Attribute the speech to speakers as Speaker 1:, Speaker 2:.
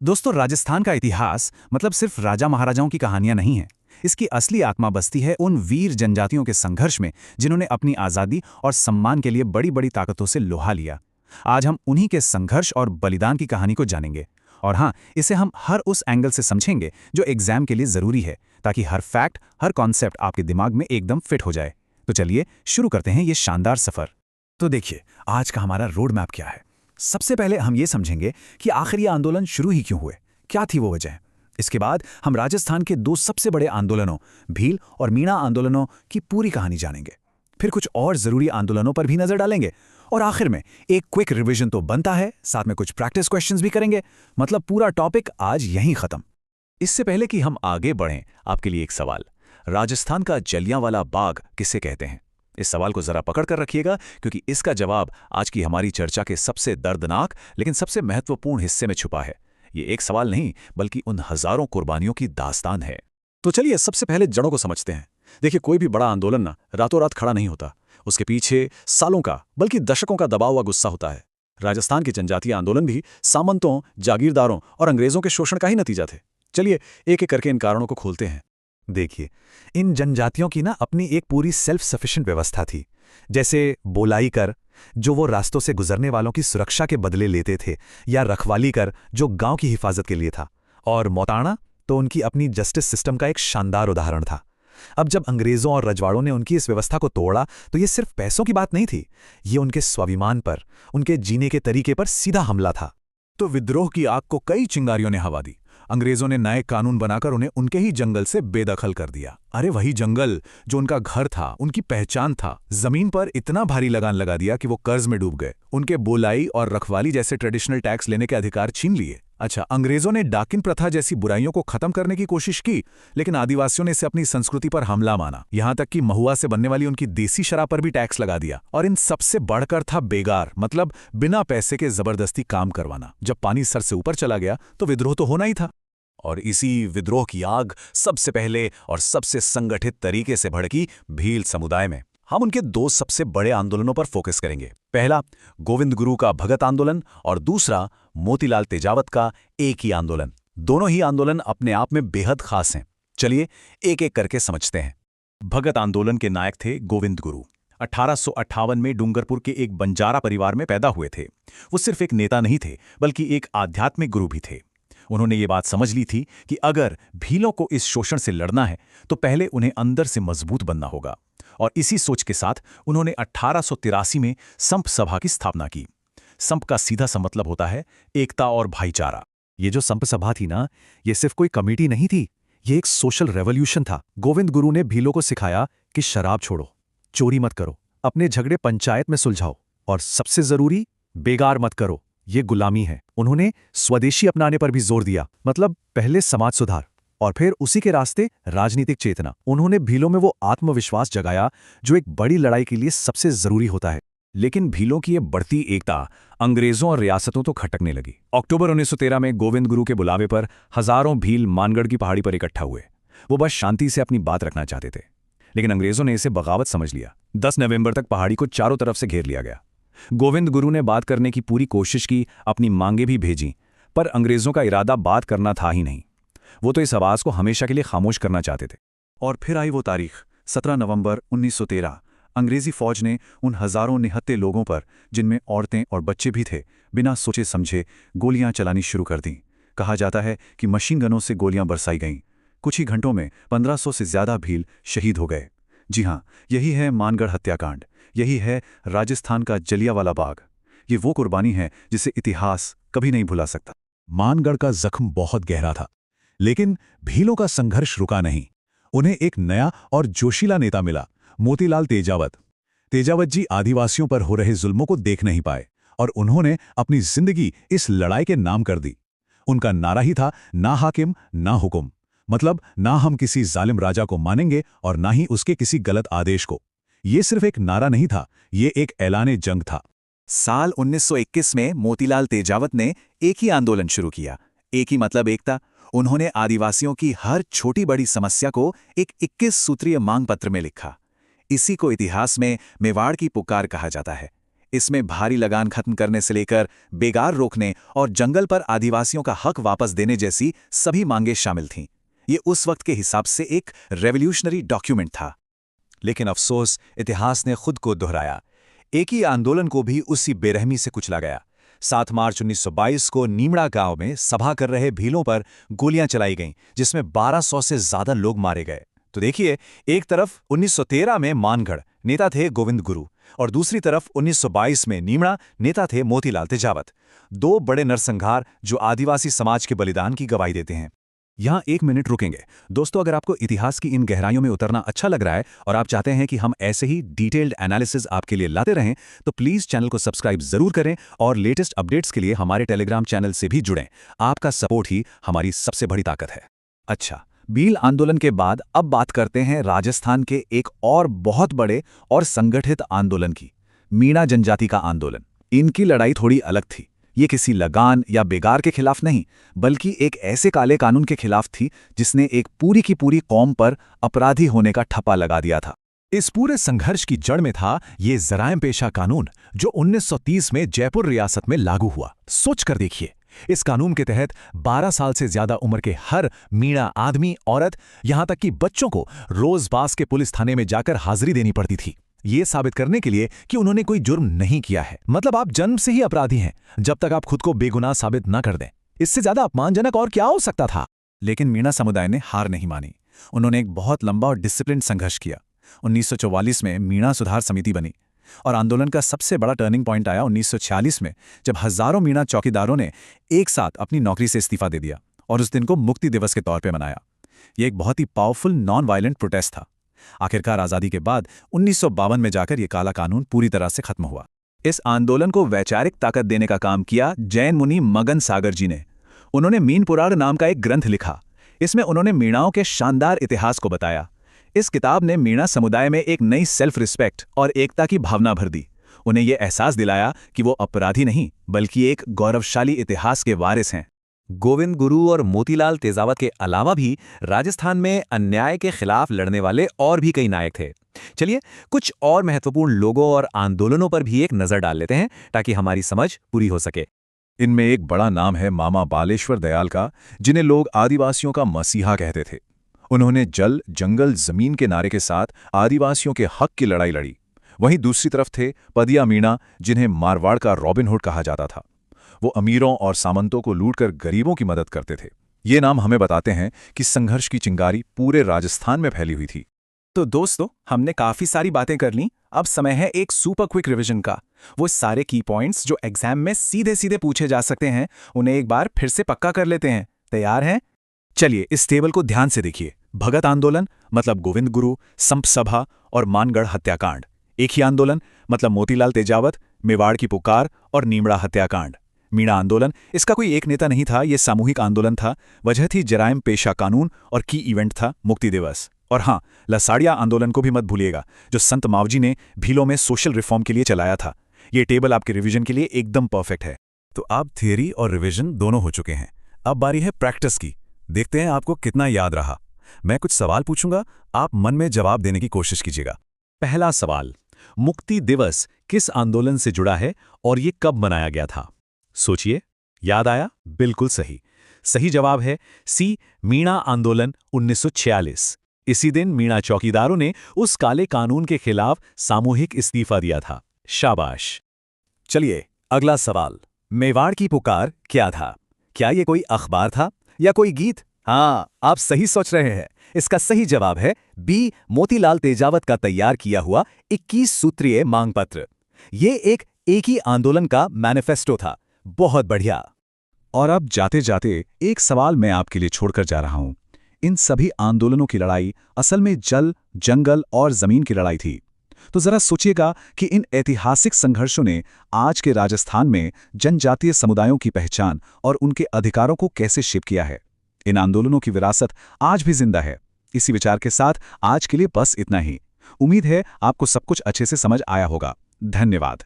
Speaker 1: दोस्तों, राजस्थान का इतिहास मतलब सिर्फ राजा महाराजाओं की कहानियां नहीं है। इसकी असली आत्मा बसती है उन वीर जनजातियों के संघर्ष में जिन्होंने अपनी आज़ादी और सम्मान के लिए बड़ी बड़ी ताकतों से लोहा लिया। आज हम उन्हीं के संघर्ष और बलिदान की कहानी को जानेंगे। और हाँ, इसे हम हर उस एंगल से समझेंगे जो एग्जाम के लिए ज़रूरी है, ताकि हर फैक्ट, हर कॉन्सेप्ट आपके दिमाग में एकदम फिट हो जाए। तो चलिए शुरू करते हैं ये शानदार सफ़र। तो देखिए, आज का हमारा रोड मैप क्या है। सबसे पहले हम ये समझेंगे कि आखिर ये आंदोलन शुरू ही क्यों हुए, क्या थी वो वजह। इसके बाद हम राजस्थान के दो सबसे बड़े आंदोलनों, भील और मीणा आंदोलनों की पूरी कहानी जानेंगे। फिर कुछ और ज़रूरी आंदोलनों पर भी नज़र डालेंगे। और आखिर में एक क्विक रिवीजन तो बनता है, साथ में कुछ प्रैक्टिस क्वेश्चंस भी करेंगे। मतलब पूरा टॉपिक आज यहीं खत्म। इससे पहले कि हम आगे बढ़ें, आपके लिए एक सवाल। राजस्थान का जलियांवाला बाग किसे कहते हैं? इस सवाल को जरा पकड़ कर रखिएगा, क्योंकि इसका जवाब आज की हमारी चर्चा के सबसे दर्दनाक लेकिन सबसे महत्वपूर्ण हिस्से में छुपा है। ये एक सवाल नहीं, बल्कि उन हजारों कुर्बानियों की दास्तान है। तो चलिए सबसे पहले जड़ों को समझते हैं। देखिए, कोई भी बड़ा आंदोलन ना रातों रात खड़ा नहीं होता। उसके पीछे सालों का, बल्कि दशकों का दबाव व गुस्सा होता है। राजस्थान के जनजातीय आंदोलन भी सामंतों, जागीरदारों और अंग्रेजों के शोषण का ही नतीजा थे। चलिए एक एक करके इन कारणों को खोलते हैं। देखिए, इन जनजातियों की ना अपनी एक पूरी सेल्फ सफिशिएंट व्यवस्था थी। जैसे बोलाई कर, जो वो रास्तों से गुजरने वालों की सुरक्षा के बदले लेते थे, या रखवाली कर, जो गांव की हिफाजत के लिए था। और मोताणा तो उनकी अपनी जस्टिस सिस्टम का एक शानदार उदाहरण था। अब जब अंग्रेजों और रजवाड़ों ने उनकी इस व्यवस्था को तोड़ा, तो ये सिर्फ पैसों की बात नहीं थी, ये उनके स्वाभिमान पर, उनके जीने के तरीके पर सीधा हमला था। तो विद्रोह की आग को कई चिंगारियों ने हवा दी। अंग्रेजों ने नए कानून बनाकर उन्हें उनके ही जंगल से बेदखल कर दिया। अरे वही जंगल जो उनका घर था, उनकी पहचान था। जमीन पर इतना भारी लगान लगा दिया कि वो कर्ज में डूब गए। उनके बोलाई और रखवाली जैसे ट्रेडिशनल टैक्स लेने के अधिकार छीन लिए। अच्छा, अंग्रेजों ने डाकिन प्रथा जैसी बुराइयों को खत्म करने की कोशिश की, लेकिन आदिवासियों ने इसे अपनी संस्कृति पर हमला माना। यहां तक कि महुआ से बनने वाली उनकी देसी शराब पर भी टैक्स लगा दिया। और इन सबसे बढ़कर था बेगार, मतलब बिना पैसे के जबरदस्ती काम करवाना। जब पानी सर से ऊपर चला गया तो विद्रोह तो होना ही था। और इसी विद्रोह की आग सबसे पहले और सबसे संगठित तरीके से भड़की भील समुदाय में। हम उनके दो सबसे बड़े आंदोलनों पर फोकस करेंगे। पहला गोविंद गुरु का भगत आंदोलन, और दूसरा मोतीलाल तेजावत का एक ही आंदोलन। दोनों ही आंदोलन अपने आप में बेहद खास हैं। चलिए एक एक करके समझते हैं। भगत आंदोलन के नायक थे गोविंद गुरु। 1858 में डूंगरपुर के एक बंजारा परिवार में पैदा हुए थे। वो सिर्फ एक नेता नहीं थे, बल्कि एक आध्यात्मिक गुरु भी थे। उन्होंने ये बात समझ ली थी कि अगर भीलों को इस शोषण से लड़ना है, तो पहले उन्हें अंदर से मजबूत बनना होगा। और इसी सोच के साथ उन्होंने 1883 में संप सभा की स्थापना की। संप का सीधा सा मतलब होता है एकता और भाईचारा। ये जो संप सभा थी ना, ये सिर्फ कोई कमेटी नहीं थी, ये एक सोशल रेवोल्यूशन था। गोविंद गुरु ने भीलों को सिखाया कि शराब छोड़ो, चोरी मत करो, अपने झगड़े पंचायत में सुलझाओ, और सबसे जरूरी, बेगार मत करो, ये गुलामी है। उन्होंने स्वदेशी अपनाने पर भी जोर दिया, मतलब पहले समाज सुधार और फिर उसी के रास्ते राजनीतिक चेतना। उन्होंने भीलों में वो आत्मविश्वास जगाया जो एक बड़ी लड़ाई के लिए सबसे जरूरी होता है। लेकिन भीलों की ये बढ़ती एकता अंग्रेजों और रियासतों तो खटकने लगी। अक्टूबर 1913 में गोविंद गुरु के बुलावे पर हजारों भील मानगढ़ की पहाड़ी पर इकट्ठा हुए। वो बस शांति से अपनी बात रखना चाहते थे, लेकिन अंग्रेजों ने इसे बगावत समझ लिया। 10 नवंबर तक पहाड़ी को चारों तरफ से घेर लिया गया। गोविंद गुरु ने बात करने की पूरी कोशिश की, अपनी मांगे भी भेजी, पर अंग्रेजों का इरादा बात करना था ही नहीं। वो तो इस आवाज को हमेशा के लिए खामोश करना चाहते थे। और फिर आई वो तारीख, 17 नवंबर 1913। अंग्रेजी फौज ने उन हजारों निहत्थे लोगों पर, जिनमें औरतें और बच्चे भी थे, बिना सोचे समझे गोलियां चलानी शुरू कर दी। कहा जाता है कि मशीन गनों से गोलियां बरसाई गईं। कुछ ही घंटों में 1500 से ज्यादा भील शहीद हो गए। जी हाँ, यही है मानगढ़ हत्याकांड, यही है राजस्थान का जलियांवाला बाग। ये वो कुर्बानी है जिसे इतिहास कभी नहीं भुला सकता। मानगढ़ का जख्म बहुत गहरा था, लेकिन भीलों का संघर्ष रुका नहीं। उन्हें एक नया और जोशीला नेता मिला, मोतीलाल तेजावत। तेजावत जी आदिवासियों पर हो रहे जुल्मों को देख नहीं पाए, और उन्होंने अपनी जिंदगी इस लड़ाई के नाम कर दी। उनका नारा ही था, ना हाकिम ना हुकुम, मतलब ना हम किसी जालिम राजा को मानेंगे और ना ही उसके किसी गलत आदेश को। ये सिर्फ एक नारा नहीं था, ये एक ऐलाने जंग था। साल 1921 में मोतीलाल तेजावत ने एक ही आंदोलन शुरू किया। एक ही मतलब एकता। उन्होंने आदिवासियों की हर छोटी बड़ी समस्या को एक 21 सूत्रीय मांग पत्र में लिखा। इसी को इतिहास में मेवाड़ की पुकार कहा जाता है। इसमें भारी लगान खत्म करने से लेकर बेगार रोकने और जंगल पर आदिवासियों का हक वापस देने जैसी सभी मांगें शामिल थीं। ये उस वक्त के हिसाब से एक रेवोल्यूशनरी डॉक्यूमेंट था। लेकिन अफसोस, इतिहास ने खुद को दोहराया। एक ही आंदोलन को भी उसी बेरहमी से कुचला गया। 7 मार्च 1922 को नीमड़ा गांव में सभा कर रहे भीलों पर गोलियां चलाई गईं, जिसमें 1200 से ज्यादा लोग मारे गए। तो देखिए, एक तरफ 1913 में मानगढ़ नेता थे गोविंद गुरु और दूसरी तरफ 1922 में नीमड़ा नेता थे मोतीलाल तेजावत। दो बड़े नरसंहार जो आदिवासी समाज के बलिदान की गवाही देते हैं। यहाँ 1 मिनट रुकेंगे। दोस्तों, अगर आपको इतिहास की इन गहराइयों में उतरना अच्छा लग रहा है और आप चाहते हैं कि हम ऐसे ही डिटेल्ड एनालिसिस आपके लिए लाते रहें, तो प्लीज़ चैनल को सब्सक्राइब जरूर करें और लेटेस्ट अपडेट्स के लिए हमारे टेलीग्राम चैनल से भी जुड़ें। आपका सपोर्ट ही हमारी सबसे बड़ी ताकत है। अच्छा, भील आंदोलन के बाद अब बात करते हैं राजस्थान के एक और बहुत बड़े और संगठित आंदोलन की, मीणा जनजाति का आंदोलन। इनकी लड़ाई थोड़ी अलग थी। ये किसी लगान या बेगार के खिलाफ नहीं, बल्कि एक ऐसे काले कानून के खिलाफ थी जिसने एक पूरी की पूरी कौम पर अपराधी होने का ठप्पा लगा दिया था। इस पूरे संघर्ष की जड़ में था ये जराइम पेशा कानून, जो 1930 में जयपुर रियासत में लागू हुआ। सोच कर देखिए, इस कानून के तहत 12 साल से ज्यादा उम्र के हर मीणा आदमी, औरत, यहां तक कि बच्चों को रोज पास के पुलिस थाने में जाकर हाजिरी देनी पड़ती थी, ये साबित करने के लिए कि उन्होंने कोई जुर्म नहीं किया है। मतलब आप जन्म से ही अपराधी हैं, जब तक आप खुद को बेगुनाह साबित न कर दें। इससे ज्यादा अपमानजनक और क्या हो सकता था? लेकिन मीणा समुदाय ने हार नहीं मानी। उन्होंने एक बहुत लंबा और डिसिप्लिन संघर्ष किया। 1944 में मीणा सुधार समिति बनी और आंदोलन का सबसे बड़ा टर्निंग पॉइंट आया 1946 में, जब हजारों मीणा चौकीदारों ने एक साथ अपनी नौकरी से इस्तीफा दे दिया और उस दिन को मुक्ति दिवस के तौर पर मनाया। यह एक बहुत ही पावरफुल नॉन वायलेंट प्रोटेस्ट था। आखिरकार आजादी के बाद 1952 में जाकर यह काला कानून पूरी तरह से खत्म हुआ। इस आंदोलन को वैचारिक ताकत देने का काम किया जैन मुनि मगन सागर जी ने। उन्होंने मीन पुराण नाम का एक ग्रंथ लिखा। इसमें उन्होंने मीणाओं के शानदार इतिहास को बताया। इस किताब ने मीणा समुदाय में एक नई सेल्फ रिस्पेक्ट और एकता की भावना भर दी। उन्हें यह एहसास दिलाया कि वो अपराधी नहीं, बल्कि एक गौरवशाली इतिहास के वारिस हैं। गोविंद गुरु और मोतीलाल तेजावत के अलावा भी राजस्थान में अन्याय के खिलाफ लड़ने वाले और भी कई नायक थे। चलिए, कुछ और महत्वपूर्ण लोगों और आंदोलनों पर भी एक नजर डाल लेते हैं, ताकि हमारी समझ पूरी हो सके।
Speaker 2: इनमें एक बड़ा नाम है मामा बालेश्वर दयाल का, जिन्हें लोग आदिवासियों का मसीहा कहते थे। उन्होंने जल, जंगल, जमीन के नारे के साथ आदिवासियों के हक की लड़ाई लड़ी। वहीं दूसरी तरफ थे पदिया मीणा, जिन्हें मारवाड़ का रॉबिनहुड कहा जाता था। वो अमीरों और सामंतों को लूटकर गरीबों की मदद करते थे। ये नाम हमें बताते हैं कि संघर्ष की चिंगारी पूरे राजस्थान में फैली हुई थी।
Speaker 1: तो दोस्तों, हमने काफी सारी बातें कर ली। अब समय है एक सुपर क्विक रिवीजन का। वो सारे की पॉइंट्स जो एग्जाम में सीधे सीधे पूछे जा सकते हैं, उन्हें एक बार फिर से पक्का कर लेते हैं। तैयार हैं? चलिए, इस टेबल को ध्यान से देखिए। भगत आंदोलन मतलब गोविंद गुरु, संप सभा और मानगढ़ हत्याकांड। एक ही आंदोलन मतलब मोतीलाल तेजावत, मेवाड़ की पुकार और नीमड़ा हत्याकांड। मीणा आंदोलन, इसका कोई एक नेता नहीं था, यह सामूहिक आंदोलन था। वजह थी जराइम पेशा कानून और की इवेंट था मुक्ति दिवस। और हाँ, लसाड़िया आंदोलन को भी मत भूलिएगा, जो संत मावजी ने भीलों में सोशल रिफॉर्म के लिए चलाया था। ये टेबल आपके रिवीजन के लिए एकदम परफेक्ट है। तो आप थियरी और रिवीजन दोनों हो चुके हैं। अब बारी है प्रैक्टिस की। देखते हैं आपको कितना याद रहा। मैं कुछ सवाल पूछूंगा, आप मन में जवाब देने की कोशिश कीजिएगा। पहला सवाल, मुक्ति दिवस किस आंदोलन से जुड़ा है और ये कब मनाया गया था? सोचिए, याद आया? बिल्कुल सही। सही जवाब है सी, मीणा आंदोलन 1946। इसी दिन मीणा चौकीदारों ने उस काले कानून के खिलाफ सामूहिक इस्तीफा दिया था। शाबाश। चलिए, अगला सवाल, मेवाड़ की पुकार क्या था? क्या ये कोई अखबार था या कोई गीत? हाँ, आप सही सोच रहे हैं। इसका सही जवाब है बी, मोतीलाल तेजावत का तैयार किया हुआ 21 सूत्रीय मांग पत्र। ये एक ही आंदोलन का मैनिफेस्टो था। बहुत बढ़िया। और अब जाते जाते एक सवाल मैं आपके लिए छोड़कर जा रहा हूं। इन सभी आंदोलनों की लड़ाई असल में जल, जंगल और जमीन की लड़ाई थी। तो जरा सोचिएगा कि इन ऐतिहासिक संघर्षों ने आज के राजस्थान में जनजातीय समुदायों की पहचान और उनके अधिकारों को कैसे शेप किया है। इन आंदोलनों की विरासत आज भी जिंदा है। इसी विचार के साथ आज के लिए बस इतना ही। उम्मीद है आपको सब कुछ अच्छे से समझ आया होगा। धन्यवाद।